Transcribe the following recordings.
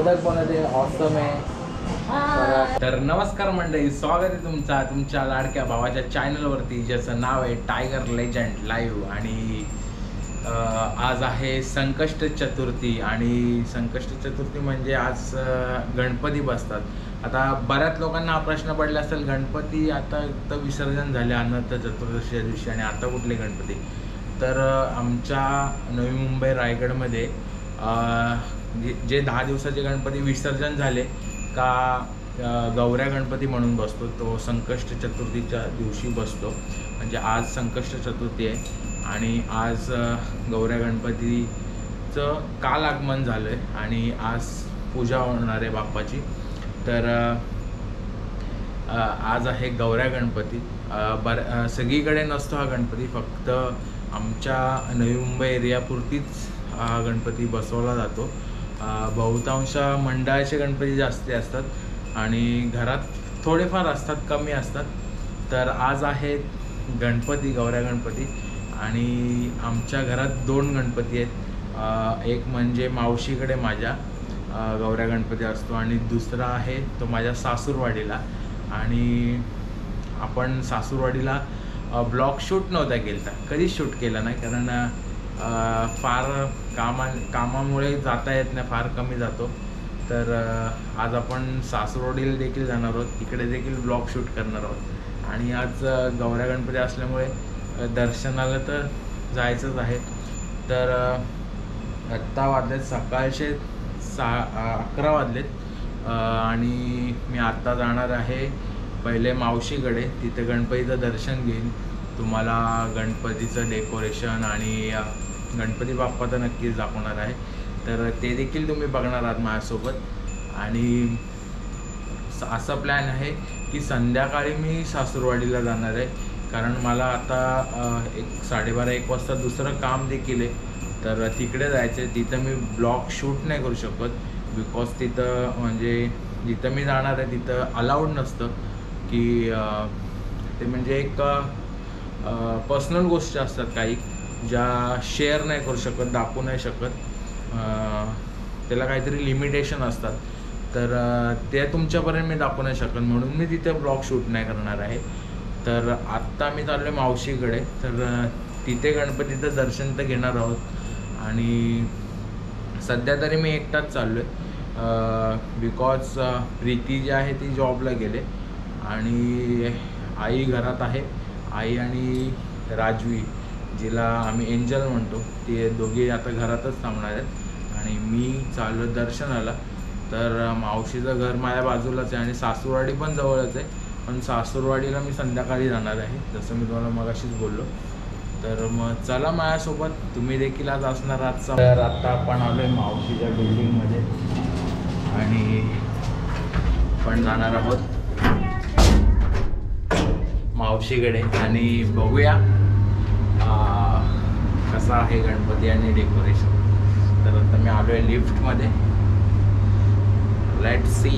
Awesome आहे। तर नमस्कार मंडळी, स्वागत आहे तुमच्या लाडक्या भावाच्या चॅनलवरती, ज्याचं नाव आहे टायगर लेजंड लाईव्ह। आणि आज आहे संकष्ट चतुर्थी। आणि संकष्ट चतुर्थी म्हणजे आज गणपती बसतात। आता बऱ्याच लोकांना हा प्रश्न पडला असेल, गणपती आता तर विसर्जन झाले अनंत चतुर्दशीच्या दिवशी, आणि आता कुठले गणपती? तर आमच्या नवी मुंबई रायगडमध्ये जे 10 दिवसाचे गणपती विसर्जन झाले का गौऱ्या गणपती म्हणून बसतो, तो संकष्ट चतुर्थीच्या दिवशी बसतो। म्हणजे आज संकष्ट चतुर्थी आहे आणि आज गौऱ्या गणपतीचं काल आगमन झालं आहे आणि आज पूजा होणार आहे बाप्पाची। तर आज आहे गौऱ्या गणपती। सगळीकडे नसतो हा गणपती, फक्त आमच्या नवी मुंबई एरियापुरतीच हा गणपती बसवला जातो। बहुतांश मंडळाचे गणपती जास्ती असतात आणि घरात थोडेफार असतात, कमी असतात। तर आज आहे गणपती, गौऱ्या गणपती, आणि आमच्या घरात 2 गणपती आहेत। एक म्हणजे मावशीकडे माझ्या गौऱ्या गणपती असतो, आणि दुसरा आहे तो माझ्या सासूरवाडीला। आणि आपण सासूरवाडीला ब्लॉग शूट नव्हता केला, कधीच शूट केला नाही, कारण फार कामामुळे जाता येत नाही, फार कमी जातो। तर आज आपण सासूरवाडीला देखील जाणार आहोत, तिकडे देखील ब्लॉग शूट करणार आहोत। आणि आज गौऱ्या गणपती असल्यामुळे दर्शनाला तर जायचंच आहे। तर आत्ता वाजलेत सकाळचे 11 वाजलेत, आणि मी आत्ता जाणार आहे पहिले मावशीकडे, तिथे गणपतीचं दर्शन घेईन। तुम्हाला गणपतीचं डेकोरेशन आणि गणपती बाप्पा तर नक्कीच दाखवणार आहे, तर ते देखील तुम्ही बघणार आहात माझ्यासोबत। आणि असा प्लॅन आहे की संध्याकाळी मी सासूरवाडीला जाणार आहे, कारण मला आता 12:30-1 वाजता दुसरं काम देखील आहे, तर तिकडे जायचं आहे। तिथं मी ब्लॉग शूट नाही करू शकत, बिकॉज तिथं म्हणजे जिथं मी जाणार आहे तिथं अलाउड नसतं की ते म्हणजे एक पर्सनल गोष्टी असतात काही, ज्या शेअर नाही करू शकत, दाखवू नाही शकत, त्याला काहीतरी लिमिटेशन असतात। तर ते तुमच्यापर्यंत मी दाखवू नाही शकत, म्हणून मी तिथे ब्लॉग शूट नाही करणार आहे। तर आत्ता मी चाललो आहे मावशीकडे, तर तिथे गणपतीचं दर्शन तर घेणार आहोत। आणि सध्या तरी मी एकटाच चाललो आहे, बिकॉज प्रीती जी आहे ती जॉबला गेले आणि आई घरात आहे। आई आणि राजवी, जिला आम्ही एंजल म्हणतो, ते दोघे आता घरातच थांबणार आहेत, आणि मी चाललो दर्शनाला। तर मावशीचं घर माझ्या बाजूलाच आहे आणि सासूरवाडी पण जवळच आहे, पण सासूरवाडीला मी संध्याकाळी जाणार आहे, जसं मी तुम्हाला मगाशीच बोललो। तर मग चला माझ्यासोबत, तुम्ही देखील आज असणार आजचा। तर आत्ता आपण आलो आहे मावशीच्या बिल्डिंगमध्ये आणि आपण जाणार आहोत मावशीकडे, आणि बघूया कसा आहे गणपती आणि डेकोरेशन। तर आता मी आलो आहे लिफ्टमध्ये, लेट्स सी।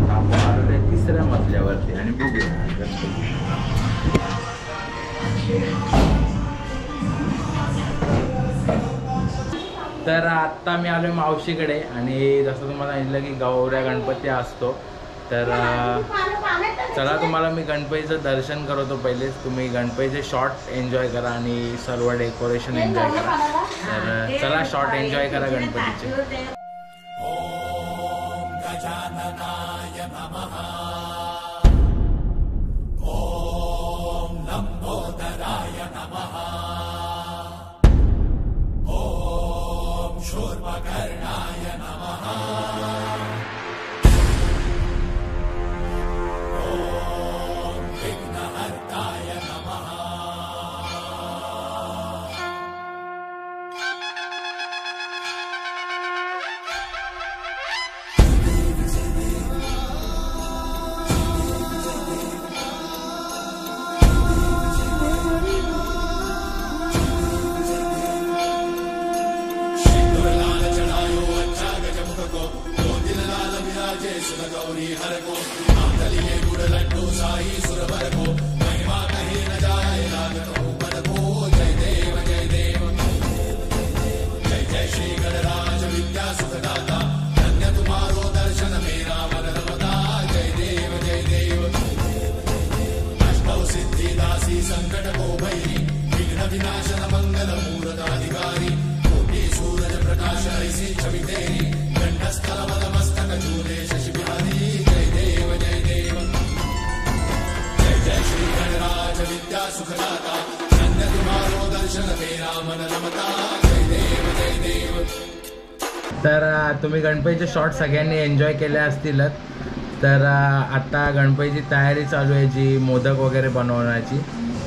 आपण आलो आहे 3ऱ्या मजल्यावरती आणि बघूया गणपती। तर आत्ता मी आलो आहे मावशीकडे, आणि जसं तुम्हाला सांगितलं की गौऱ्या गणपती असतो, तर चला तुम्हाला मी गणपतीचं दर्शन करवतो। पहिलेच तुम्ही गणपतीचे शॉर्ट एन्जॉय करा आणि सर्व डेकोरेशन एन्जॉय करा। तर चला शॉर्ट एन्जॉय करा गणपतीचे। ओम गजाननाय नमः, ओम लंबोदराय नमः, ओम शूर्पकर्णाय नमः, ओम विघ्नहर्ताय नमः। तर तुम्ही गणपतीचे शॉट सगळ्यांनी एन्जॉय केले असतीलच. तर आता गणपतीची तयारी चालू आहे जी मोदक वगैरे बनवण्याची.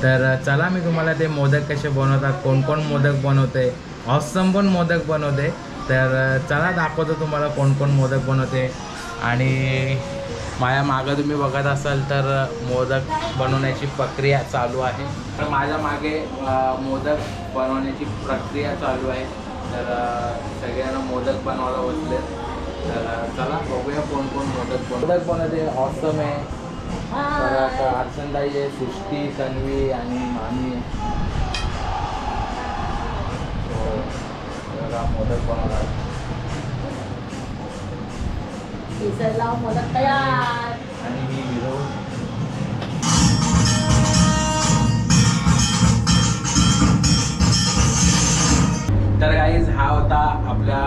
तर चला मी तुम्हाला ते मोदक कसे बनवतात, कोण कोण मोदक बनवते, ऑसम पण मोदक बनवते. तर चला दाखवतो तुम्हाला कोण कोण मोदक बनवते. आणि माझ्या मागं तुम्ही बघत असाल तर मोदक बनवण्याची प्रक्रिया चालू आहे. तर माझ्या मागे मोदक बनवण्याची प्रक्रिया चालू आहे. तर सगळ्यांना मोदक बनवायला बसले. तर चला बघूया कोण कोण मोदक बनवते. ऑसम आहे. परत अर्चनताई आहे, सृष्टी, तन्वी आणि मामी. मोदक बनवतात. मोदक तयार. आणि मी विरो. तर गाईज हा होता आपल्या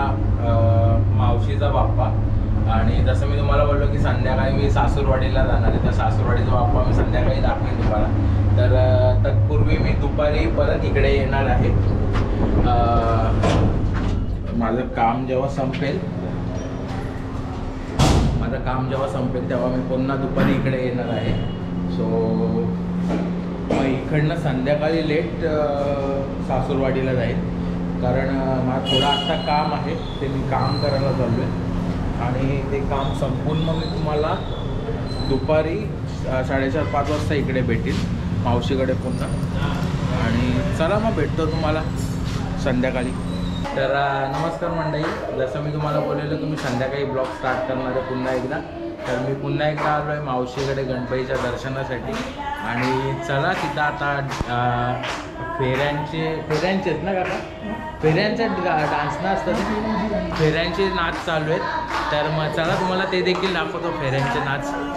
मावशीचा बाप्पा. आणि जसं मी तुम्हाला बोललो की संध्याकाळी मी सासूरवाडीला जाणार आहे. तर सासूरवाडीचा बाप्पा मी संध्याकाळी दाखवेन तुम्हाला. तर तत्पूर्वी मी दुपारी परत इकडे येणार आहे. माझं काम जेव्हा संपेल तेव्हा मी पुन्हा दुपारी इकडे येणार आहे. सो मग इकडनं संध्याकाळी लेट सासूरवाडीला जाईल. कारण मला थोडं आत्ता काम आहे, ते मी काम करायला चाललो आहे. आणि ते काम संपून मग मी तुम्हाला दुपारी 4:30-5 वाजता इकडे भेटेल मावशीकडे पुन्हा. आणि चला मग भेटतो तुम्हाला संध्याकाळी. तर नमस्कार मंडळी, जसं मी तुम्हाला बोललेलं तुम्ही संध्याकाळी ब्लॉग स्टार्ट करणार आहे पुन्हा एकदा. तर मी पुन्हा एकदा आलो आहे मावशीकडे गणपतीच्या दर्शनासाठी. आणि चला तिथं आता फेऱ्यांचे आहेत ना काका, फेऱ्यांचा डान्स ना असतात, फेऱ्यांचे नाच चालू आहेत. तर मग चला तुम्हाला ते देखील दाखवतो, फेऱ्यांचे नाच.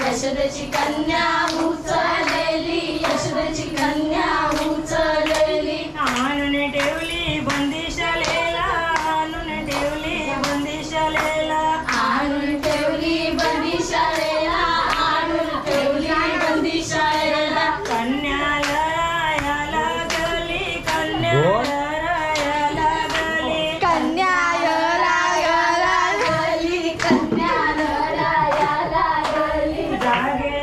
यशोदेची कन्या उचललेली, यशोदेची कन्या उचललेली. आणून ठेवली बंदिशालेला, आणून ठेवली बंदिशालेला, आणून ठेवली बंदिशालेला, आणून ठेवली बंदिशालेला. कन्या लढाया लागली, कन्या लढाया लागली, कन्या लढाया लागली, कन्या लढाया लागली. जागे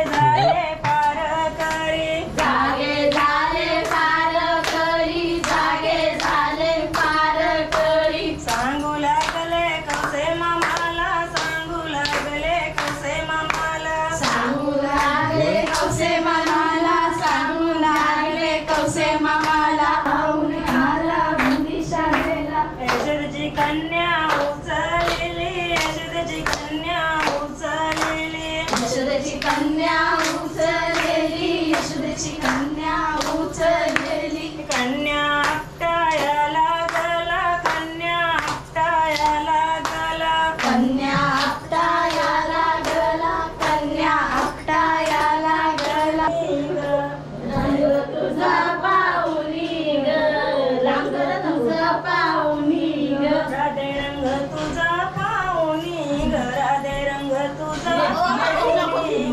झाले पार करी, जागे झाले पार करी, जागे झाले पार करी. सांगू लागले कसे मामाला, सांगू लागले कसे मामाला, सांगू लागले कसे मामाला, सांगू लागले कसे मामाला. आला बंदिशालेला, यशोदेची कन्या उचललेली, यशोदेची कन्या उचललेली, यशोदेची कन्या उचललेली, यशोदेची कन्या उचललेली. कन्या आपटाया लागला, कन्या आपटाया लागला, कन्या आपटाया लागला, कन्या आपटाया लागला. रंग तुझा पाहुणी ग, रंग तुझा पाहुणी ग, राधे रंग तुझा पाहुणी ग, राधे रंग तुझा पाहुणी.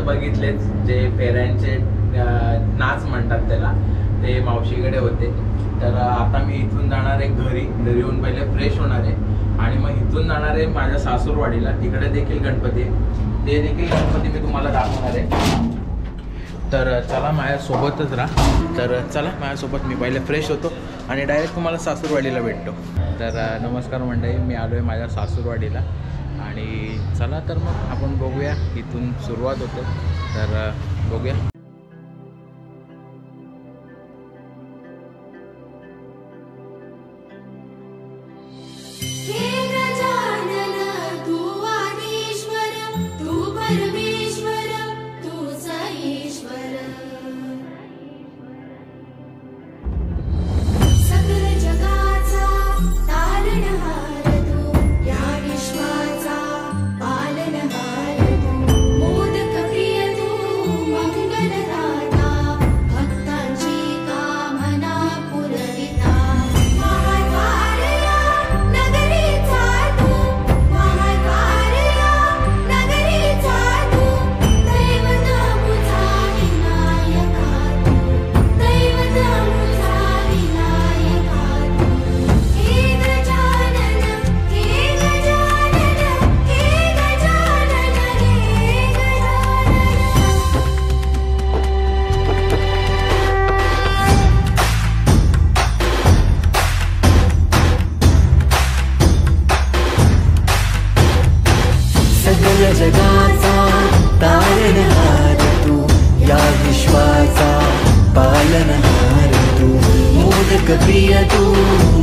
बघितलेच, जे फेऱ्यांचे नाच म्हणतात त्याला, ते मावशीकडे होते. तर आता मी इथून जाणार आहे घरी येऊन पहिले फ्रेश होणार आहे आणि मग इथून जाणार आहे माझ्या सासूरवाडीला. तिकडे देखील गणपती आहे, ते देखील गणपती मी तुम्हाला दाखवणार आहे. तर चला माझ्यासोबतच राहा. तर चला माझ्यासोबत, मी पहिले फ्रेश होतो आणि डायरेक्ट तुम्हाला सासूरवाडीला भेटतो. तर नमस्कार मंडळी, मी आलो आहे माझ्या सासूरवाडीला आणि चला तर मग आपण बघूया, इथून सुरुवात होते. तर बघूया. जगाचा तारणहार तू, या विश्वाचा पालनहार तू, मोदक प्रिय तू,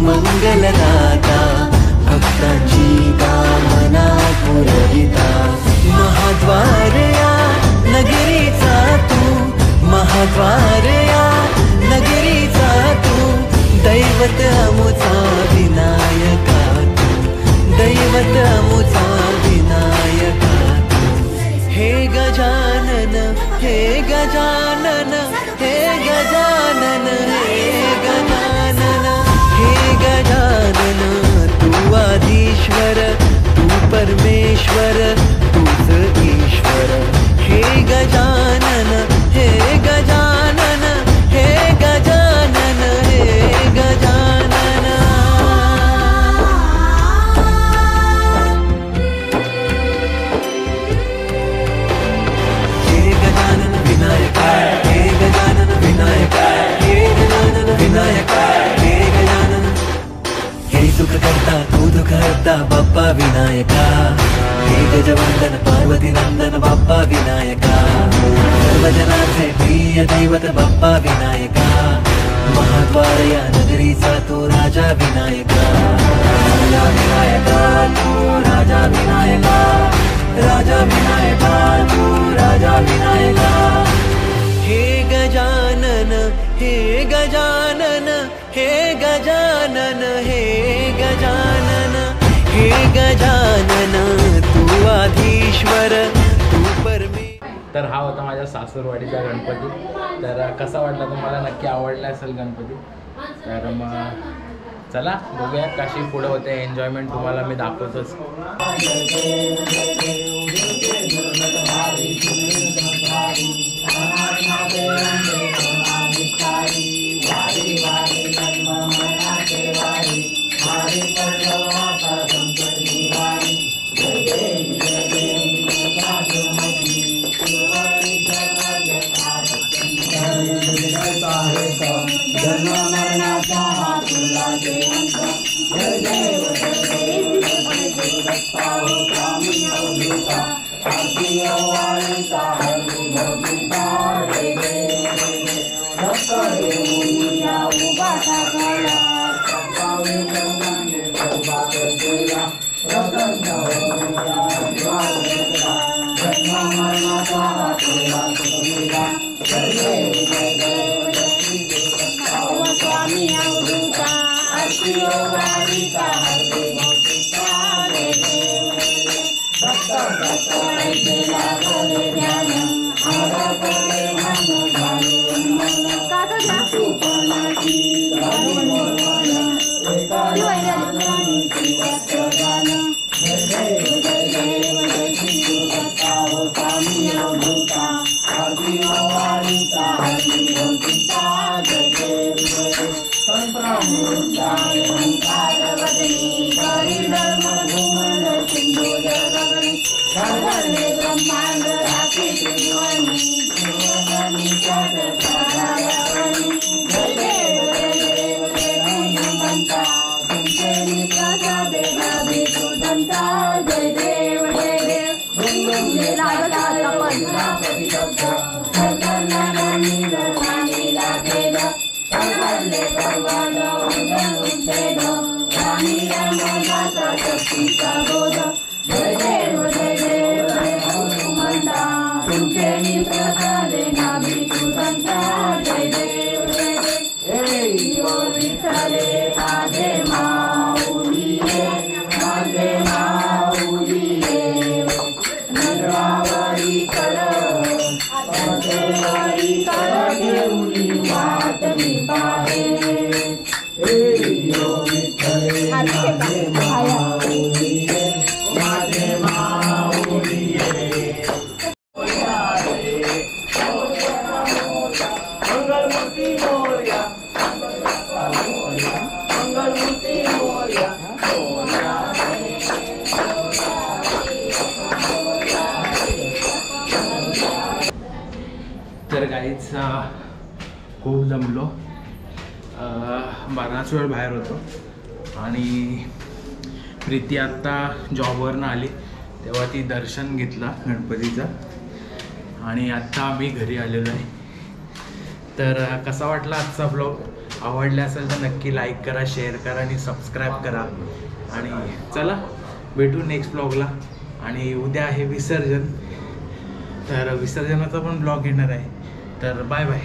मंगलदाता, भक्तांची कामना पुरविता. महाद्वार या नगरीचा तू, महाद्वार या नगरीचा तू, दैवत अमुचा विनायका तू, दैवत अमुचा विनायका. हे गजानन, हे गजानन, हे गजानन, हे गजानन, हे गजानन, तू आधीश्वर, तू परमेश्वर, तूच ईश्वर. हे गजानन, हे गजानन, हे गजानन, हे गजानन. तू दुःख हरता बाप्पा विनायका. हे गजवंदन पार्वती नंदन बाप्पा विनायका. सर्वजनांचे प्रिय दैवत बाप्पा विनायका. महाद्वार या नगरीचा तू राजा विनायका. राजा विनायका तू, राजा विनायका. राजा विनायका तू, राजा विनायका. हे गजानन, हे गजानन, हे गजानन, हे गजानन, हे गजानन, तू आधीश्वर, तू परमेश्वर. तर हा होता माझ्या सासूरवाडीचा गणपती. तर कसा वाटला तुम्हाला? नक्की आवडला असेल गणपती. तर मग चला बघूया कशी पुढे होते एन्जॉयमेंट, तुम्हाला मी दाखवतोच. Swami रुद्राय ओंकार वदनी करिडल घुमल सिंधुज गगनी सर्वे ब्रह्मांड राखी त्रिभुवनी शिवगणी सदसारावणी जय देव हनुमंता तुमचे प्रसादे नाभिकृतंता जय देव लागला पंचापती शब्द सर्वांनी धर्मानी लागेल सर्वांले सर्वांना उंचेल स्वामी रामाचा शक्तीचा बोध जय देव हनुमंता तुमचे प्रसादे नाभिकृतंता जय देव विठ्ठले माझे माऊलीये माझे माऊलीये नगरावरी कर घेऊनी वाट मी पाहे माझे माऊलीये माझे माऊलीये मंगलमूर्ती मोरया मंगलमूर्ती मोरया तर काहीच खूप जमलो, बराच वेळ बाहेर होतो आणि प्रीती आत्ता जॉबवरनं आली तेव्हा ती दर्शन घेतला गणपतीचं आणि आत्ता आम्ही घरी आलेलो आहे. तर कसा वाटला आजचा ब्लॉग? आवडला असेल तर नक्की लाईक करा, शेअर करा आणि सबस्क्राईब करा. आणि चला भेटू नेक्स्ट ब्लॉगला. आणि उद्या आहे विसर्जन, तर विसर्जनाचा पण ब्लॉग येणार आहे. तर बाय बाय.